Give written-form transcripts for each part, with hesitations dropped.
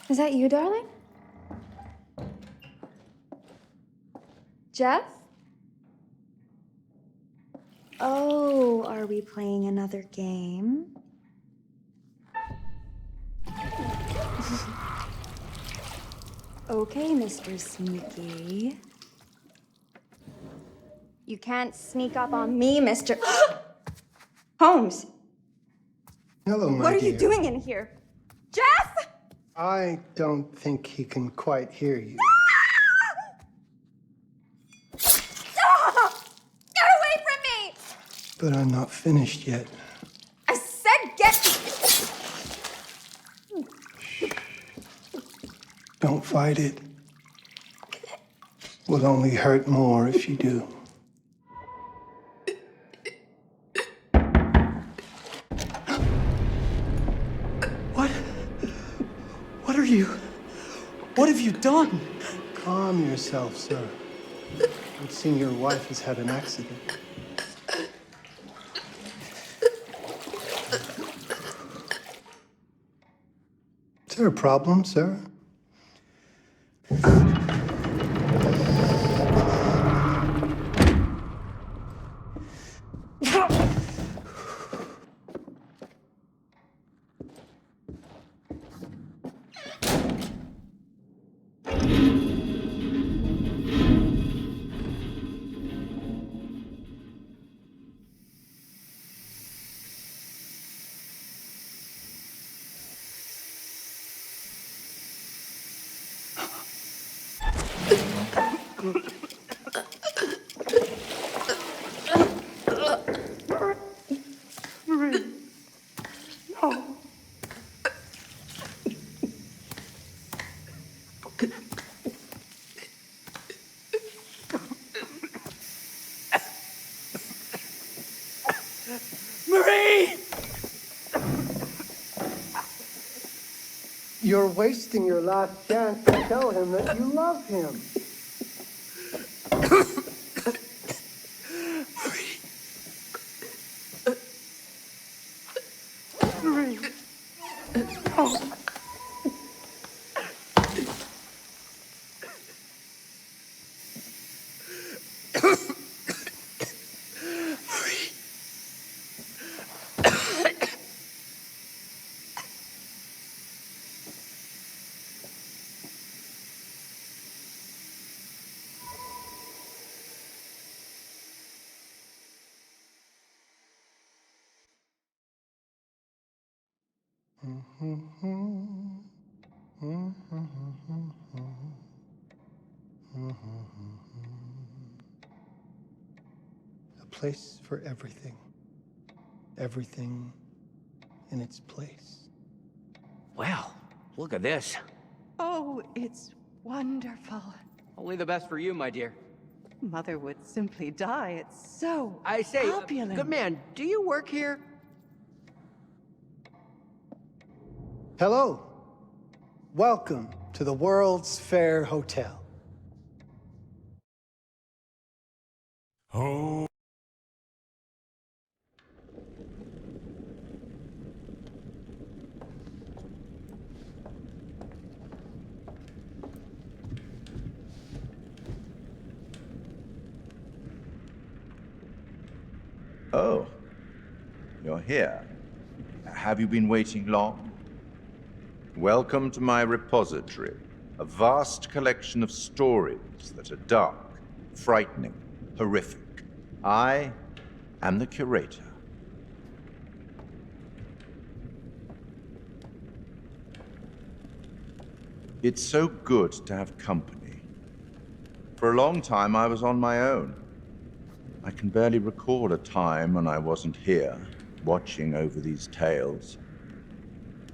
Is that you, darling? Jeff? Oh, are we playing another game? Okay, Mr. Sneaky. You can't sneak up on me, Mr. Holmes! Hello, my dear. What are you doing in here? Jeff! I don't think he can quite hear you. Stop! Get away from me! But I'm not finished yet. I said get... Don't fight it. Will only hurt more if you do. What are you? What have you done? Calm yourself, sir. It seems your wife has had an accident. Is there a problem, sir? Marie! You're wasting your last chance to tell him that you love him. Marie! Oh. A place for everything. Everything in its place. Well, look at this. Oh, it's wonderful. Only the best for you, my dear. Mother would simply die. It's so I say, opulent. good man, do you work here? Hello. Welcome to the World's Fair Hotel. Oh. Oh, you're here. Have you been waiting long? Welcome to my repository, a vast collection of stories that are dark, frightening, horrific. I am the curator. It's so good to have company. For a long time, I was on my own. I can barely recall a time when I wasn't here, watching over these tales.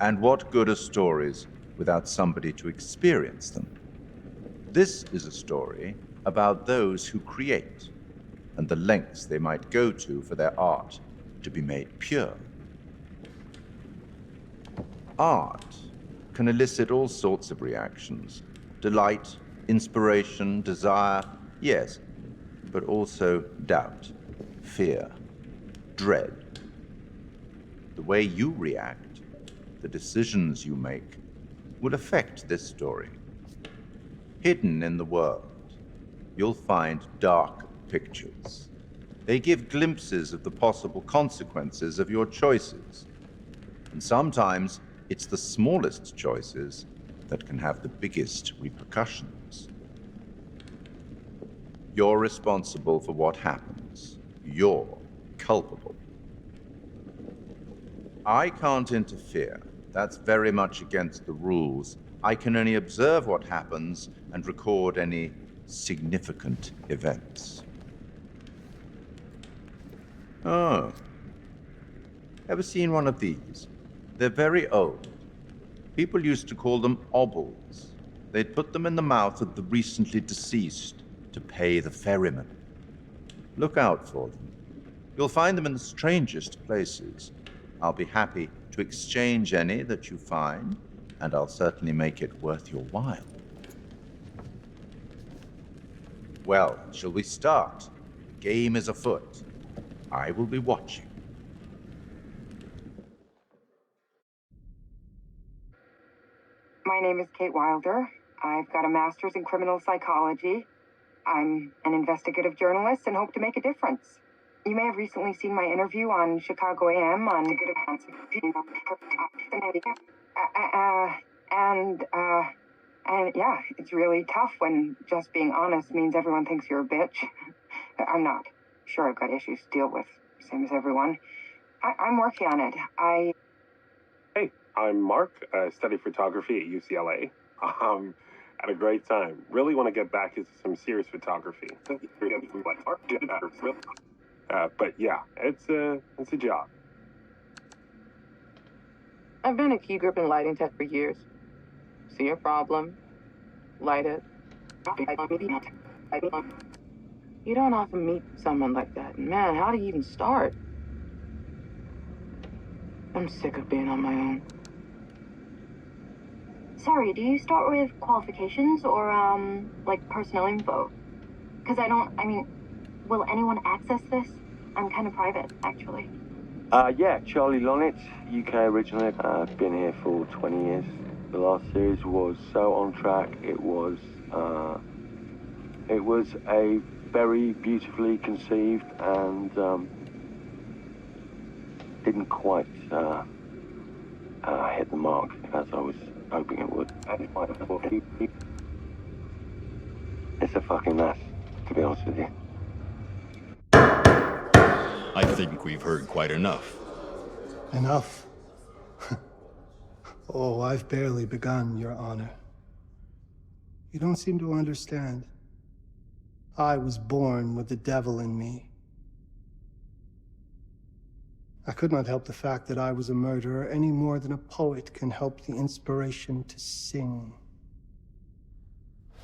And what good are stories without somebody to experience them? This is a story about those who create, and the lengths they might go to for their art to be made pure. Art can elicit all sorts of reactions. Delight, inspiration, desire, yes, but also doubt, fear, dread. The way you react, the decisions you make, would affect this story. Hidden in the world, you'll find dark pictures. They give glimpses of the possible consequences of your choices. And sometimes it's the smallest choices that can have the biggest repercussions. You're responsible for what happens. You're culpable. I can't interfere. That's very much against the rules. I can only observe what happens and record any significant events. Oh. Ever seen one of these? They're very old. People used to call them obols. They'd put them in the mouth of the recently deceased to pay the ferryman. Look out for them. You'll find them in the strangest places. I'll be happy to exchange any that you find, and I'll certainly make it worth your while. Well, shall we start? The game is afoot. I will be watching. My name is Kate Wilder. I've got a master's in criminal psychology. I'm an investigative journalist and hope to make a difference. You may have recently seen my interview on Chicago AM on and yeah, it's really tough when just being honest means everyone thinks you're a bitch. I'm not. Sure, I've got issues to deal with, same as everyone. I'm working on it. Hey, I'm Mark. I study photography at UCLA. Had a great time. Really want to get back into some serious photography. But yeah, it's a job. I've been a key grip and lighting tech for years. See a problem, light it. You don't often meet someone like that. Man, how do you even start? I'm sick of being on my own. Sorry, do you start with qualifications or, like personnel info? Because will anyone access this? I'm kind of private, actually. Yeah, Charlie Lonitz, UK originally. I've been here for 20 years. The last series was so on track. It was a very beautifully conceived and didn't quite hit the mark as I was hoping it would. It's a fucking mess, to be honest with you. I think we've heard quite enough. Enough? Oh, I've barely begun, Your Honor. You don't seem to understand. I was born with the devil in me. I could not help the fact that I was a murderer any more than a poet can help the inspiration to sing.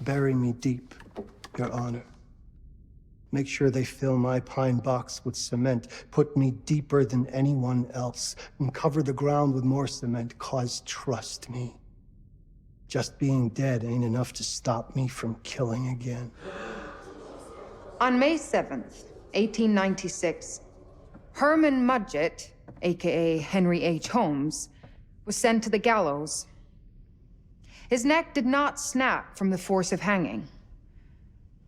Bury me deep, Your Honor. Make sure they fill my pine box with cement. Put me deeper than anyone else. And cover the ground with more cement, 'cause trust me, just being dead ain't enough to stop me from killing again. On May 7th, 1896, Herman Mudgett, aka Henry H. Holmes, was sent to the gallows. His neck did not snap from the force of hanging.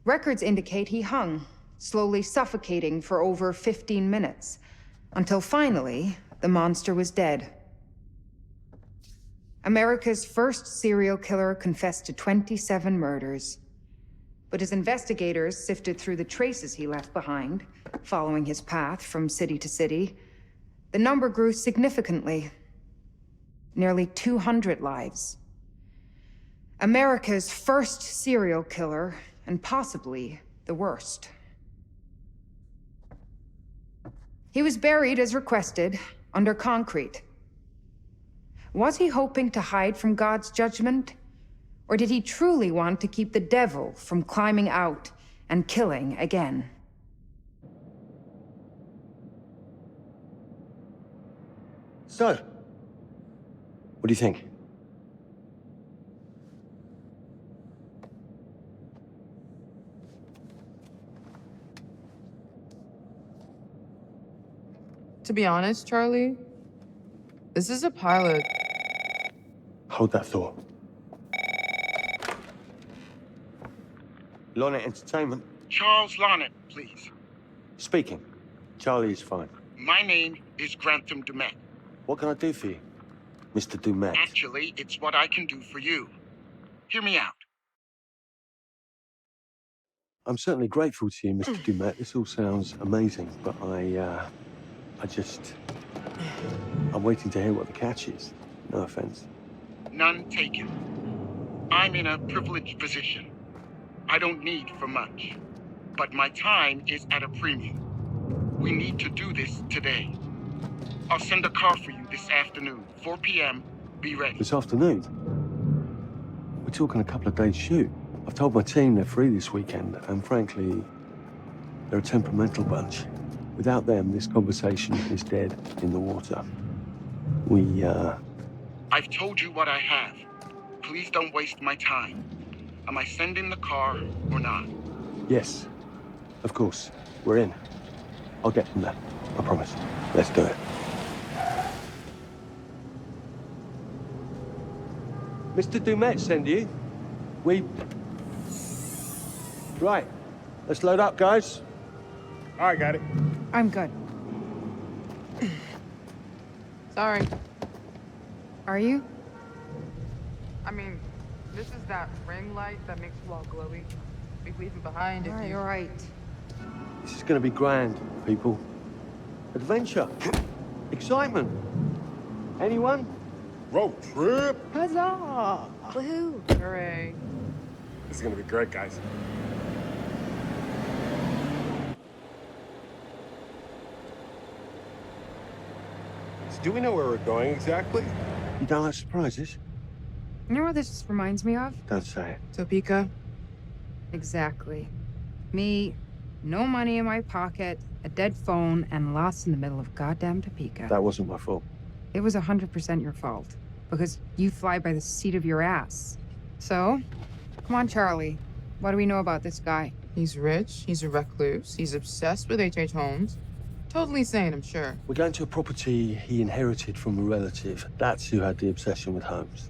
Records indicate he hung, slowly suffocating for over 15 minutes, until finally, the monster was dead. America's first serial killer confessed to 27 murders. But as investigators sifted through the traces he left behind, following his path from city to city, the number grew significantly. Nearly 200 lives. America's first serial killer, and possibly the worst. He was buried as requested, under concrete. Was he hoping to hide from God's judgment? Or did he truly want to keep the devil from climbing out and killing again? So, what do you think? To be honest, Charlie, this is a pilot. Hold that thought. Lonnet Entertainment. Charles Lonnet, please. Speaking. Charlie is fine. My name is Grantham Dumet. What can I do for you, Mr. Dumet? Actually, it's what I can do for you. Hear me out. I'm certainly grateful to you, Mr. Dumet. This all sounds amazing, but I'm waiting to hear what the catch is. No offense. None taken. I'm in a privileged position. I don't need for much. But my time is at a premium. We need to do this today. I'll send a car for you this afternoon. 4 p.m. Be ready. This afternoon? We're talking a couple of days shoot. I've told my team they're free this weekend, and frankly, they're a temperamental bunch. Without them, this conversation is dead in the water. I've told you what I have. Please don't waste my time. Am I sending the car or not? Yes, of course. We're in. I'll get them there. I promise. Let's do it. Mr. Dumet send you. Right. Let's load up, guys. All right, got it. I'm good. Sorry. Are you? I mean, this is that ring light that makes you all glowy. We leave it behind if you... All right. This is going to be grand, people. Adventure. Excitement. Anyone? Road trip. Huzzah! Woohoo! Hooray. This is gonna be great, guys. So do we know where we're going exactly? You don't like surprises? You know what this just reminds me of? Don't say it. Topeka? Exactly. Me, no money in my pocket, a dead phone, and lost in the middle of goddamn Topeka. That wasn't my fault. It was 100% your fault. Because you fly by the seat of your ass. So, come on, Charlie. What do we know about this guy? He's rich, he's a recluse, he's obsessed with H.H. Holmes. Totally sane, I'm sure. We're going to a property he inherited from a relative. That's who had the obsession with Holmes.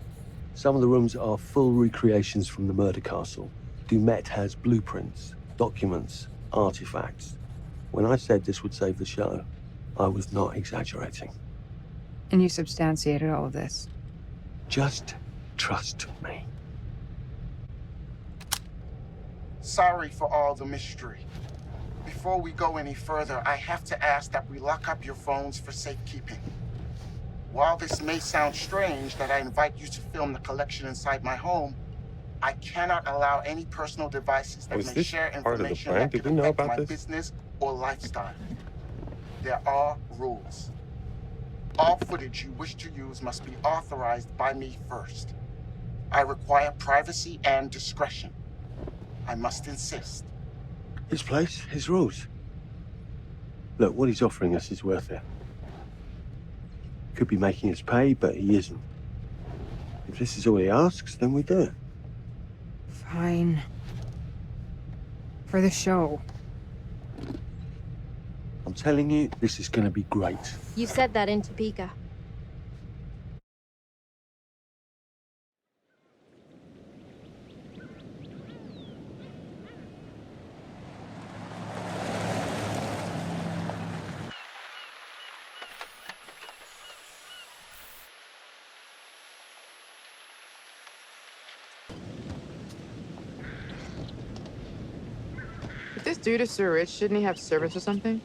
Some of the rooms are full recreations from the murder castle. Dumet has blueprints, documents, artifacts. When I said this would save the show, I was not exaggerating. And you substantiated all of this. Just trust me. Sorry for all the mystery. Before we go any further, I have to ask that we lock up your phones for safekeeping. While this may sound strange that I invite you to film the collection inside my home, I cannot allow any personal devices that may share information that could affect my business or lifestyle. There are rules. All footage you wish to use must be authorized by me first. I require privacy and discretion. I must insist. His place, his rules. Look, what he's offering us is worth it. Could be making us pay, but he isn't. If this is all he asks, then we do it. Fine. For the show. I'm telling you, this is going to be great. You said that in Topeka. If this dude is so rich, shouldn't he have servants or something?